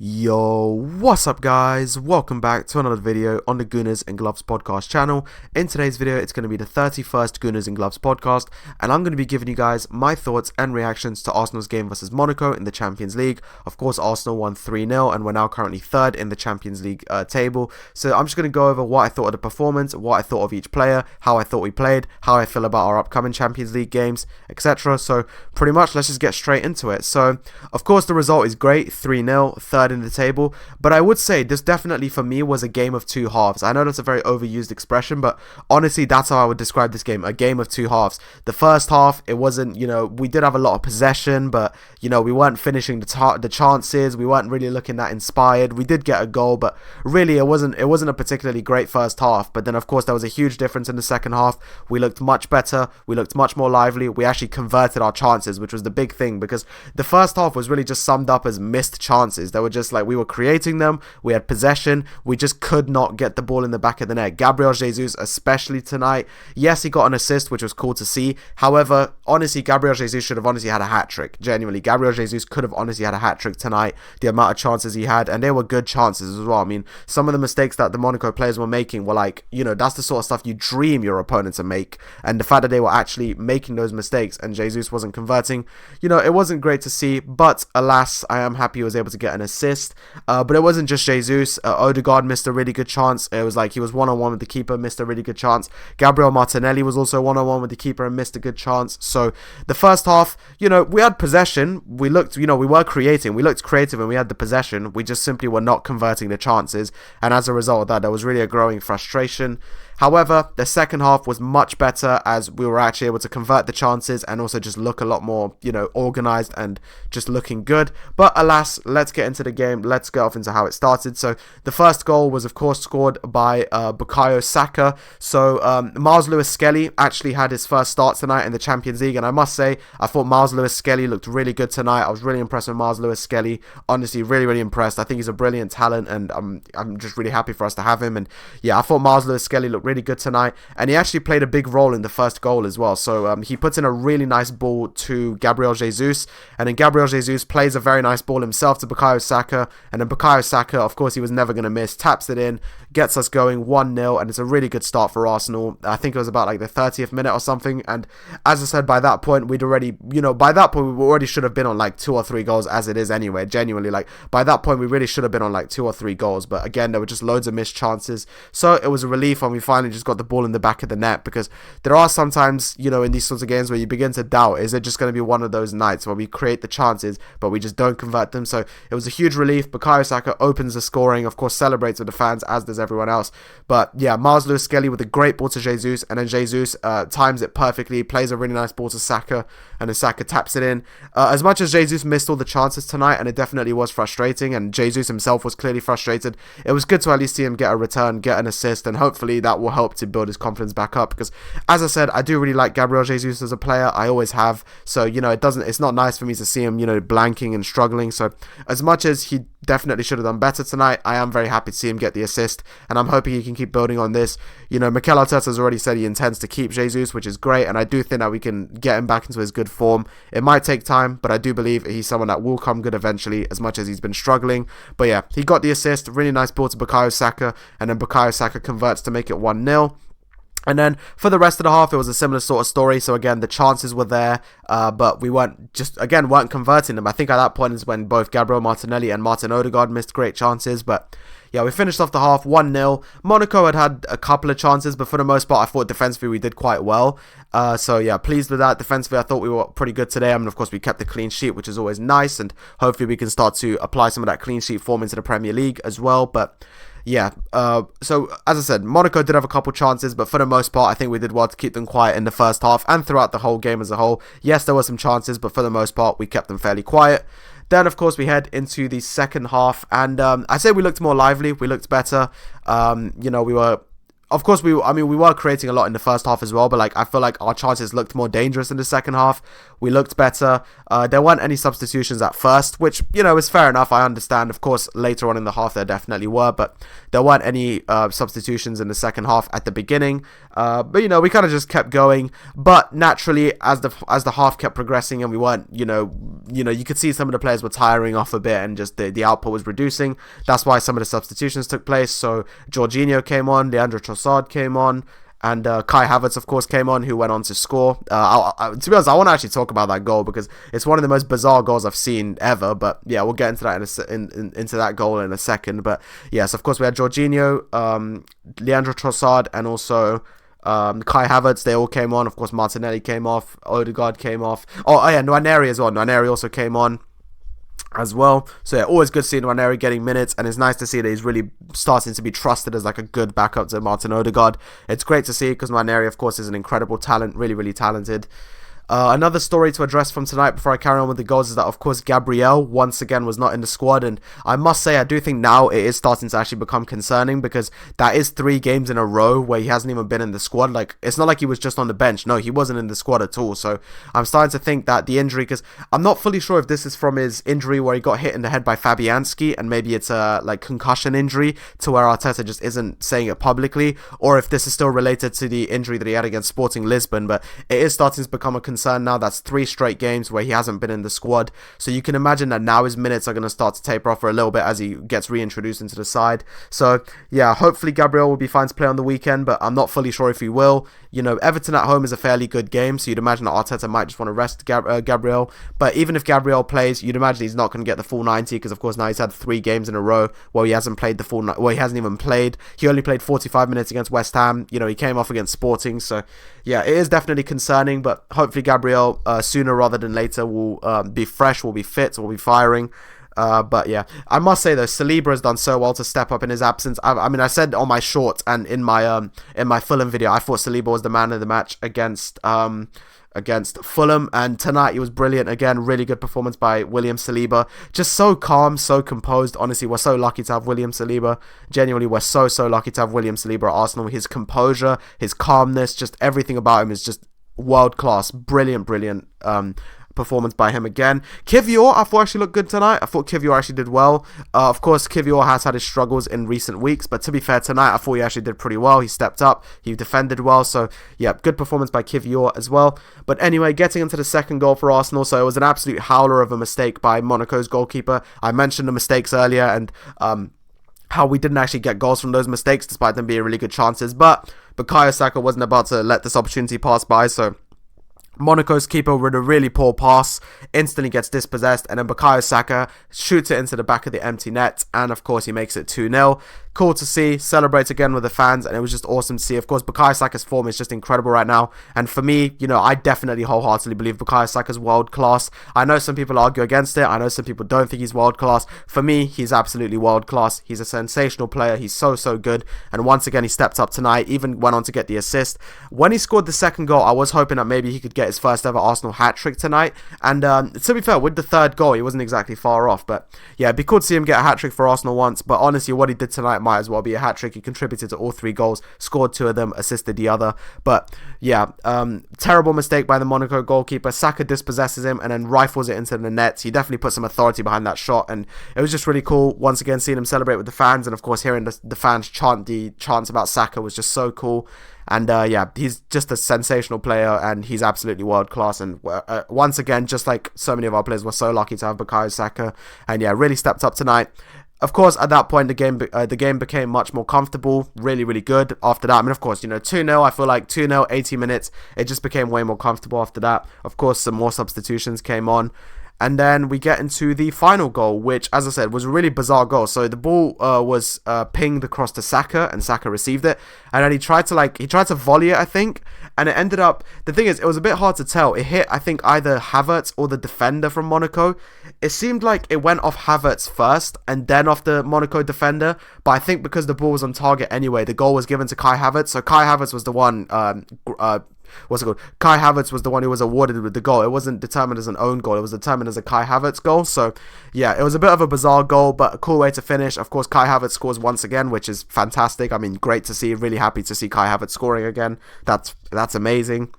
Yo, what's up guys? Welcome back to another video on the Gooners and Gloves Podcast channel. In today's video, it's going to be the 31st Gooners and Gloves Podcast, and I'm going to be giving you guys my thoughts and reactions to Arsenal's game versus Monaco in the Champions League. Of course, Arsenal won 3-0 and we're now currently third in the Champions League table. So I'm just going to go over what I thought of the performance, what I thought of each player, how I thought we played, how I feel about our upcoming Champions League games, etc. So pretty much, let's just get straight into it. So, of course, the result is great, 3-0, third in the table, but I would say this definitely for me was a game of two halves. I know that's a very overused expression, but honestly that's how I would describe this game, a game of two halves. The first half, it wasn't, we did have a lot of possession, but we weren't finishing the chances, we weren't really looking that inspired. We did get a goal, but really it wasn't a particularly great first half. But then of course there was a huge difference in the second half. We looked much better, we looked much more lively, we actually converted our chances, which was the big thing, because the first half was really just summed up as missed chances. They were just like, we were creating them, we had possession, we just could not get the ball in the back of the net. Gabriel Jesus, especially tonight, yes, he got an assist, which was cool to see. However, honestly, Gabriel Jesus should have honestly had a hat-trick. Genuinely, Gabriel Jesus could have honestly had a hat-trick tonight, the amount of chances he had, and they were good chances as well. I mean, some of the mistakes that the Monaco players were making were like, that's the sort of stuff you dream your opponent to make, and the fact that they were actually making those mistakes and Jesus wasn't converting, it wasn't great to see. But alas, I am happy he was able to get an assist. But it wasn't just Jesus. Odegaard missed a really good chance. It was like he was one-on-one with the keeper, missed a really good chance. Gabriel Martinelli was also one-on-one with the keeper and missed a good chance. So the first half, we had possession. We looked, we were creating. We looked creative and we had the possession. We just simply were not converting the chances. And as a result of that, there was really a growing frustration. However, the second half was much better as we were actually able to convert the chances and also just look a lot more, organized and just looking good. But alas, let's get into the game. Let's go off into how it started. So the first goal was, of course, scored by Bukayo Saka. So Miles Lewis-Skelly actually had his first start tonight in the Champions League. And I must say, I thought Miles Lewis-Skelly looked really good tonight. I was really impressed with Miles Lewis-Skelly. Honestly, really, really impressed. I think he's a brilliant talent and I'm just really happy for us to have him. And yeah, I thought Miles Lewis-Skelly looked really good tonight, and he actually played a big role in the first goal as well. So he puts in a really nice ball to Gabriel Jesus, and then Gabriel Jesus plays a very nice ball himself to Bukayo Saka, and then Bukayo Saka, of course he was never going to miss, taps it in, gets us going 1-0, and it's a really good start for Arsenal. I think it was about like the 30th minute or something, and as I said, by that point we'd already, by that point we already should have been on like 2 or 3 goals as it is anyway. Genuinely, like by that point we really should have been on like 2 or 3 goals, but again there were just loads of missed chances. So it was a relief when we finally just got the ball in the back of the net, because there are sometimes, in these sorts of games where you begin to doubt, is it just going to be one of those nights where we create the chances but we just don't convert them? So it was a huge relief. Bukayo Saka opens the scoring, of course celebrates with the fans as does everyone else. But yeah, Miles Lewis-Skelly with a great ball to Jesus, and then Jesus times it perfectly, plays a really nice ball to Saka, and then Saka taps it in. As much as Jesus missed all the chances tonight, and it definitely was frustrating, and Jesus himself was clearly frustrated, it was good to at least see him get a return, get an assist, and hopefully that will help to build his confidence back up, because as I said, I do really like Gabriel Jesus as a player. I always have. So it's not nice for me to see him blanking and struggling. So as much as he definitely should have done better tonight, I am very happy to see him get the assist, and I'm hoping he can keep building on this. Mikel Arteta has already said he intends to keep Jesus, which is great, and I do think that we can get him back into his good form. It might take time, but I do believe he's someone that will come good eventually, as much as he's been struggling. But yeah, he got the assist, really nice ball to Bukayo Saka, and then Bukayo Saka converts to make it 1-0. And then for the rest of the half, it was a similar sort of story. So again, the chances were there, but we weren't converting them. I think at that point is when both Gabriel Martinelli and Martin Odegaard missed great chances. But yeah, we finished off the half 1-0. Monaco had a couple of chances, but for the most part, I thought defensively we did quite well. So yeah, pleased with that. Defensively, I thought we were pretty good today. I mean, of course, we kept the clean sheet, which is always nice, and hopefully we can start to apply some of that clean sheet form into the Premier League as well. But yeah, so as I said, Monaco did have a couple chances, but for the most part, I think we did well to keep them quiet in the first half and throughout the whole game as a whole. Yes, there were some chances, but for the most part, we kept them fairly quiet. Then, of course, we head into the second half, and I say we looked more lively, we looked better. We were of course, we were creating a lot in the first half as well, but like I feel like our chances looked more dangerous in the second half. We looked better. There weren't any substitutions at first, which, you know, is fair enough. I understand. Of course, later on in the half there definitely were, but there weren't any substitutions in the second half at the beginning. But you know, we kind of just kept going. But naturally, as the half kept progressing and we weren't, you know, you could see some of the players were tiring off a bit and just the output was reducing. That's why some of the substitutions took place. So Jorginho came on, Leandro Trossard came on, and Kai Havertz, of course, came on, who went on to score. To be honest, I want to actually talk about that goal because it's one of the most bizarre goals I've seen ever. But yeah, we'll get into that into that goal in a second. But yes, of course, we had Jorginho, Leandro Trossard, and also Kai Havertz. They all came on. Of course, Martinelli came off. Odegaard came off. Oh yeah, Nwaneri as well. Nwaneri also came on as well. So yeah, always good seeing Nwaneri getting minutes, and it's nice to see that he's really starting to be trusted as like a good backup to Martin Odegaard. It's great to see because Nwaneri, of course, is an incredible talent, really talented. Another story to address from tonight before I carry on with the goals is that, of course, Gabriel once again was not in the squad, and I must say I do think now it is starting to actually become concerning because that is 3 games in a row where he hasn't even been in the squad. Like, it's not like he was just on the bench. No, he wasn't in the squad at all. So I'm starting to think that the injury, because I'm not fully sure if this is from his injury where he got hit in the head by Fabianski and maybe it's a like concussion injury to where Arteta just isn't saying it publicly, or if this is still related to the injury that he had against Sporting Lisbon. But it is starting to become a concern now. That's 3 straight games where he hasn't been in the squad, so you can imagine that now his minutes are going to start to taper off for a little bit as he gets reintroduced into the side. So yeah, hopefully Gabriel will be fine to play on the weekend, but I'm not fully sure if he will. You know, Everton at home is a fairly good game, so you'd imagine that Arteta might just want to rest Gabriel. But even if Gabriel plays, you'd imagine he's not going to get the full 90 because, of course, now he's had 3 games in a row where he hasn't played the full. Well, he hasn't even played. He only played 45 minutes against West Ham. You know, he came off against Sporting, so yeah, it is definitely concerning. But hopefully Gabriel sooner rather than later will be fresh, will be fit, will be firing. But yeah, I must say though, Saliba has done so well to step up in his absence. I mean, I said on my short and in my Fulham video, I thought Saliba was the man of the match against Fulham, and tonight he was brilliant again. Really good performance by William Saliba. Just so calm, so composed. Honestly, we're so lucky to have William Saliba. Genuinely, we're so lucky to have William Saliba at Arsenal. His composure, his calmness, just everything about him is just world class. Brilliant performance by him again. Kivior, I thought actually looked good tonight. I thought Kivior actually did well. Of course, Kivior has had his struggles in recent weeks, but to be fair, tonight I thought he actually did pretty well. He stepped up, he defended well, so yeah, good performance by Kivior as well. But anyway, getting into the second goal for Arsenal, so it was an absolute howler of a mistake by Monaco's goalkeeper. I mentioned the mistakes earlier and how we didn't actually get goals from those mistakes despite them being really good chances, but Bukayo Saka wasn't about to let this opportunity pass by, so Monaco's keeper with a really poor pass instantly gets dispossessed, and then Bukayo Saka shoots it into the back of the empty net, and of course he makes it 2-0. Cool to see, celebrate again with the fans, and it was just awesome to see. Of course, Bukayo Saka's form is just incredible right now, and for me, you know, I definitely wholeheartedly believe Bukayo Saka's world class. I know some people argue against it, I know some people don't think he's world class. For me, he's absolutely world class. He's a sensational player, he's so good, and once again he stepped up tonight, even went on to get the assist. When he scored the second goal, I was hoping that maybe he could get his first ever Arsenal hat-trick tonight, and to be fair, with the third goal, he wasn't exactly far off, but yeah, it'd be cool to see him get a hat-trick for Arsenal once, but honestly, what he did tonight might as well be a hat-trick. He contributed to all 3 goals, scored 2 of them, assisted the other, but yeah, terrible mistake by the Monaco goalkeeper. Saka dispossesses him and then rifles it into the net. He definitely put some authority behind that shot, and it was just really cool, once again, seeing him celebrate with the fans, and of course, hearing the fans chant the chants about Saka was just so cool. And yeah, he's just a sensational player, and he's absolutely world class. And once again, just like so many of our players, we're so lucky to have Bukayo Saka. And yeah, really stepped up tonight. Of course, at that point, the game became much more comfortable, really good after that. I mean, of course, you know, 2-0, I feel like 2-0, 80 minutes, it just became way more comfortable after that. Of course, some more substitutions came on. And then we get into the final goal, which, as I said, was a really bizarre goal. So the ball was pinged across to Saka, and Saka received it. And then he tried to volley it, I think. And it ended up, the thing is, it was a bit hard to tell. It hit, I think, either Havertz or the defender from Monaco. It seemed like it went off Havertz first, and then off the Monaco defender. But I think because the ball was on target anyway, the goal was given to Kai Havertz. So Kai Havertz was the one what's it called? Kai Havertz was the one who was awarded with the goal. It wasn't determined as an own goal. It was determined as a Kai Havertz goal. So, yeah, it was a bit of a bizarre goal, but a cool way to finish. Of course, Kai Havertz scores once again, which is fantastic. I mean, great to see. Really happy to see Kai Havertz scoring again. That's amazing.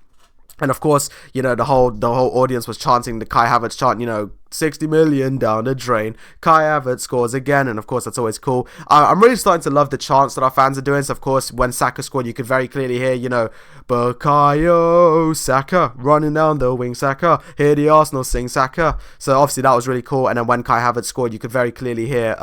And of course, the whole audience was chanting the Kai Havertz chant, 60 million down the drain. Kai Havertz scores again, and of course that's always cool. I'm really starting to love the chants that our fans are doing. So of course, when Saka scored, you could very clearly hear, Bukayo Saka running down the wing, Saka. Hear the Arsenal sing Saka. So obviously that was really cool. And then when Kai Havertz scored, you could very clearly hear,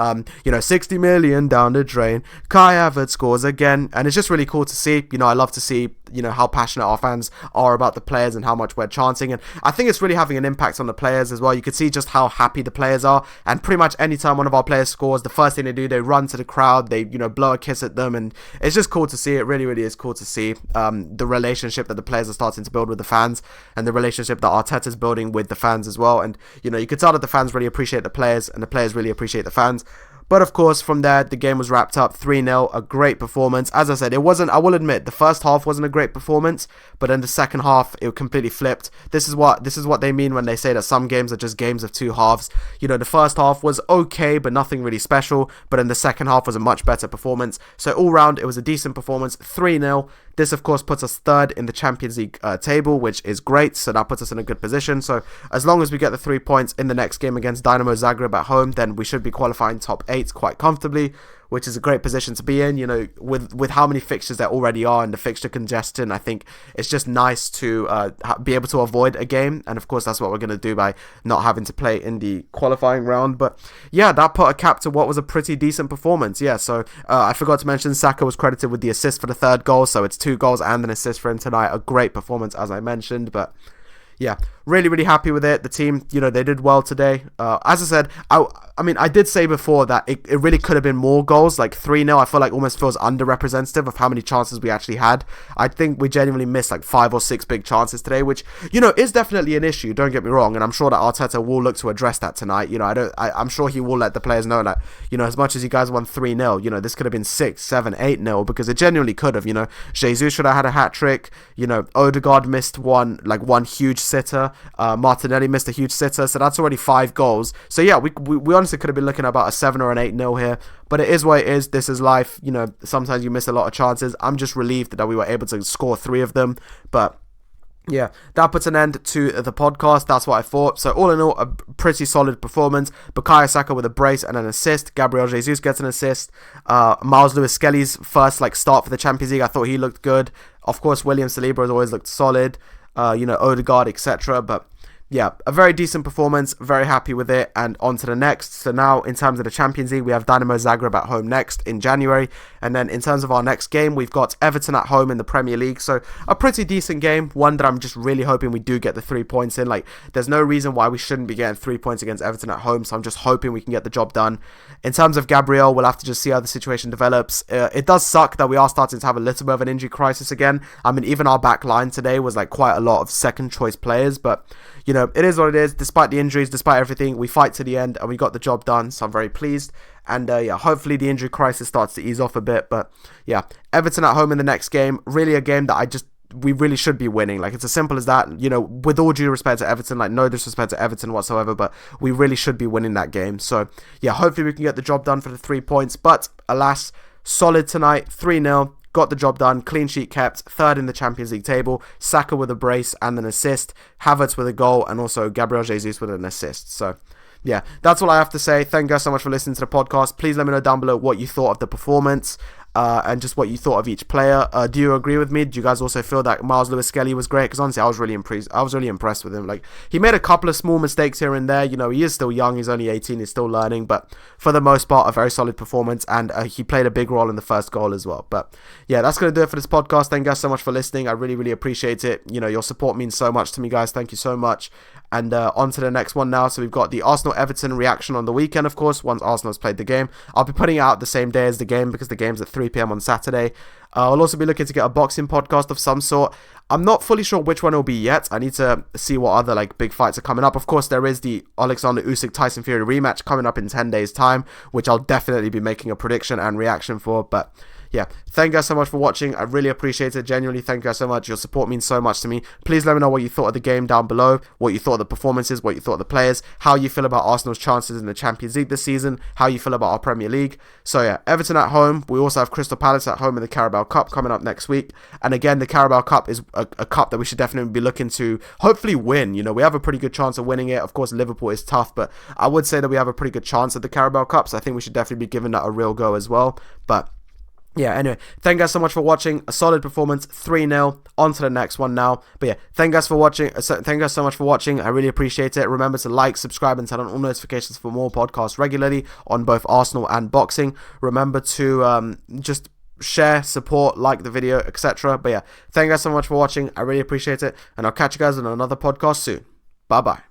60 million down the drain. Kai Havertz scores again, and it's just really cool to see. I love to see how passionate our fans are about the players and how much we're chanting, and I think it's really having an impact on the players as well. You could see just how happy the players are, and pretty much anytime one of our players scores, the first thing they do, they run to the crowd, they blow a kiss at them, and it's just cool to see. It really, really is cool to see the relationship that the players are starting to build with the fans, and the relationship that Arteta's building with the fans as well. And you could tell that the fans really appreciate the players, and the players really appreciate the fans. But of course, from there, the game was wrapped up 3-0, a great performance. As I said, I will admit, the first half wasn't a great performance, but then the second half, it completely flipped. This is what they mean when they say that some games are just games of two halves. The first half was okay, but nothing really special, but then the second half was a much better performance. So all round, it was a decent performance, 3-0. This, of course, puts us third in the Champions League table, which is great. So that puts us in a good position. So as long as we get the 3 points in the next game against Dynamo Zagreb at home, then we should be qualifying top 8 quite comfortably, which is a great position to be in. With how many fixtures there already are and the fixture congestion, I think it's just nice to be able to avoid a game. And of course, that's what we're going to do by not having to play in the qualifying round. But yeah, that put a cap to what was a pretty decent performance. Yeah, so I forgot to mention Saka was credited with the assist for the third goal. So it's 2 goals and an assist for him tonight. A great performance, as I mentioned. But yeah, really, really happy with it. The team, they did well today. As I said, I did say before that it really could have been more goals, like 3-0. I feel like almost feels underrepresentative of how many chances we actually had. I think we genuinely missed like 5 or 6 big chances today, which, is definitely an issue. Don't get me wrong. And I'm sure that Arteta will look to address that tonight. I'm sure he will let the players know that, as much as you guys won 3-0, this could have been 6, 7, 8-0, because it genuinely could have, Jesus should have had a hat trick. Odegaard missed one huge sitter. Martinelli missed a huge sitter, so that's already 5 goals. So yeah, we honestly could have been looking at about a 7 or an 8-0 here, but it is what it is. This is life. Sometimes you miss a lot of chances. I'm just relieved that we were able to score 3 of them, but yeah, that puts an end to the podcast. That's what I thought. So all in all, a pretty solid performance. Bukayo Saka with a brace and an assist. Gabriel Jesus gets an assist. Miles Lewis-Skelly's first start for the Champions League, I thought he looked good. Of course, William Saliba has always looked solid. Odegaard, etc. But yeah, a very decent performance. Very happy with it. And on to the next. So now, in terms of the Champions League, we have Dynamo Zagreb at home next in January. And then in terms of our next game, we've got Everton at home in the Premier League. So a pretty decent game. One that I'm just really hoping we do get the 3 points in. There's no reason why we shouldn't be getting 3 points against Everton at home. So I'm just hoping we can get the job done. In terms of Gabriel, we'll have to just see how the situation develops. It does suck that we are starting to have a little bit of an injury crisis again. Even our back line today was quite a lot of second choice players. But it is what it is. Despite the injuries, despite everything, we fight to the end and we got the job done. So I'm very pleased. And yeah, hopefully the injury crisis starts to ease off a bit. But yeah, Everton at home in the next game. Really a game that we really should be winning. It's as simple as that. With all due respect to Everton, no disrespect to Everton whatsoever, but we really should be winning that game. So yeah, hopefully we can get the job done for the 3 points. But alas, solid tonight, 3-0. Got the job done, clean sheet kept, third in the Champions League table, Saka with a brace and an assist, Havertz with a goal, and also Gabriel Jesus with an assist. So yeah, that's all I have to say. Thank you guys so much for listening to the podcast. Please let me know down below what you thought of the performance. And just what you thought of each player. Do you agree with me? Do you guys also feel that Miles Lewis-Skelly was great? Because honestly, I was really impressed with him. He made a couple of small mistakes here and there. He is still young. He's only 18. He's still learning. But for the most part, a very solid performance. And he played a big role in the first goal as well. But yeah, that's going to do it for this podcast. Thank you guys so much for listening. I really, really appreciate it. Your support means so much to me, guys. Thank you so much. And on to the next one now. So we've got the Arsenal-Everton reaction on the weekend, of course, once Arsenal's played the game. I'll be putting it out the same day as the game because the game's at 3 p.m. on Saturday. I'll also be looking to get a boxing podcast of some sort. I'm not fully sure which one it'll be yet. I need to see what other big fights are coming up. Of course, there is the Alexander Usyk Tyson Fury rematch coming up in 10 days time, which I'll definitely be making a prediction and reaction for. But yeah, thank you guys so much for watching. I really appreciate it. Genuinely, thank you guys so much. Your support means so much to me. Please let me know what you thought of the game down below, what you thought of the performances, what you thought of the players, how you feel about Arsenal's chances in the Champions League this season, how you feel about our Premier League. So yeah, Everton at home. We also have Crystal Palace at home in the Carabao Cup coming up next week. And again, the Carabao Cup is a cup that we should definitely be looking to hopefully win. You know, we have a pretty good chance of winning it. Of course, Liverpool is tough, but I would say that we have a pretty good chance at the Carabao Cup. So I think we should definitely be giving that a real go as well. But yeah, anyway, thank you guys so much for watching. A solid performance, 3-0. On to the next one now. But yeah, thank you guys for watching. Thank you guys so much for watching. I really appreciate it. Remember to like, subscribe, and turn on all notifications for more podcasts regularly on both Arsenal and boxing. Remember to just share, support, like the video, etc. But yeah, thank you guys so much for watching. I really appreciate it. And I'll catch you guys on another podcast soon. Bye-bye.